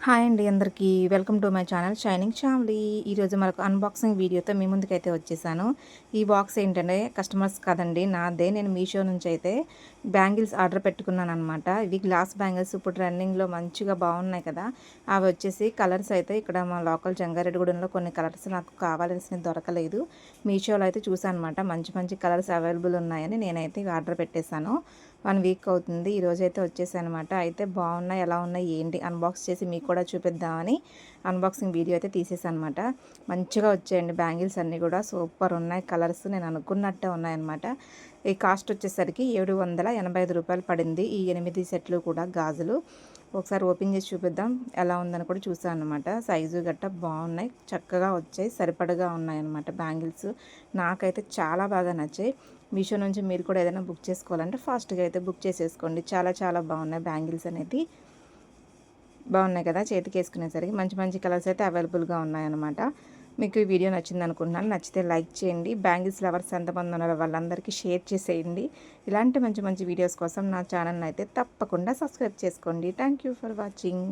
Hi అండి అందరికీ welcome to my channel shining family. ఈరోజు మరొక అన్బాక్సింగ్ వీడియోతో మీ ముందుకైతే వచ్చేసాను. ఈ బాక్స్ ఏంటంటే కస్టమర్స్ కాదండి, నాదే. నేను మీషో నుంచి అయితే బ్యాంగిల్స్ ఆర్డర్ పెట్టుకున్నాను అనమాట. ఇవి గ్లాస్ బ్యాంగిల్స్ ఇప్పుడు రన్నింగ్లో మంచిగా బాగున్నాయి కదా. అవి వచ్చేసి కలర్స్ అయితే ఇక్కడ మా లోకల్ జంగారెడ్డిగూడెంలో కొన్ని కలర్స్ నాకు కావాల్సినవి దొరకలేదు. మీషోలో అయితే చూసాను అనమాట, మంచి మంచి కలర్స్ అవైలబుల్ ఉన్నాయని నేనైతే ఆర్డర్ పెట్టేశాను. 1 వీక్ అవుతుంది. ఈరోజైతే వచ్చేసానమాట. అయితే బాగున్నాయి, ఎలా ఉన్నాయి ఏంటి అన్బాక్స్ చేసి మీకు కూడా చూపిద్దామని అన్బాక్సింగ్ వీడియో అయితే తీసేసానమాట. మంచిగా వచ్చాయండి బ్యాంగిల్స్ అన్నీ కూడా సూపర్ ఉన్నాయి. కలర్స్ నేను అనుకున్నట్టే ఉన్నాయన్నమాట. ఈ కాస్ట్ వచ్చేసరికి 785 రూపాయలు పడింది. ఈ 8 సెట్లు కూడా గాజులు ఒకసారి ఓపెన్ చేసి చూపిద్దాం ఎలా ఉందని కూడా చూసాను అనమాట. సైజు గట్ట బాగున్నాయి, చక్కగా వచ్చాయి, సరిపడగా ఉన్నాయన్నమాట బ్యాంగిల్స్. నాకైతే చాలా బాగా నచ్చాయి. మీషో నుంచి మీరు కూడా ఏదైనా బుక్ చేసుకోవాలంటే ఫాస్ట్గా అయితే బుక్ చేసేసుకోండి. చాలా చాలా బాగున్నాయి బ్యాంగిల్స్ అనేది. బాగున్నాయి కదా, చేతికి వేసుకునేసరికి మంచి మంచి కలర్స్ అయితే అవైలబుల్గా ఉన్నాయన్నమాట. మీకు ఈ వీడియో నచ్చింది అనుకుంటున్నాను. నచ్చితే లైక్ చేయండి. బ్యాంగిల్స్ లవర్స్ ఎంతమంది ఉన్నారో వాళ్ళందరికీ షేర్ చేసేయండి. ఇలాంటి మంచి మంచి వీడియోస్ కోసం నా ఛానల్ని అయితే తప్పకుండా సబ్స్క్రైబ్ చేసుకోండి. Thank you for watching.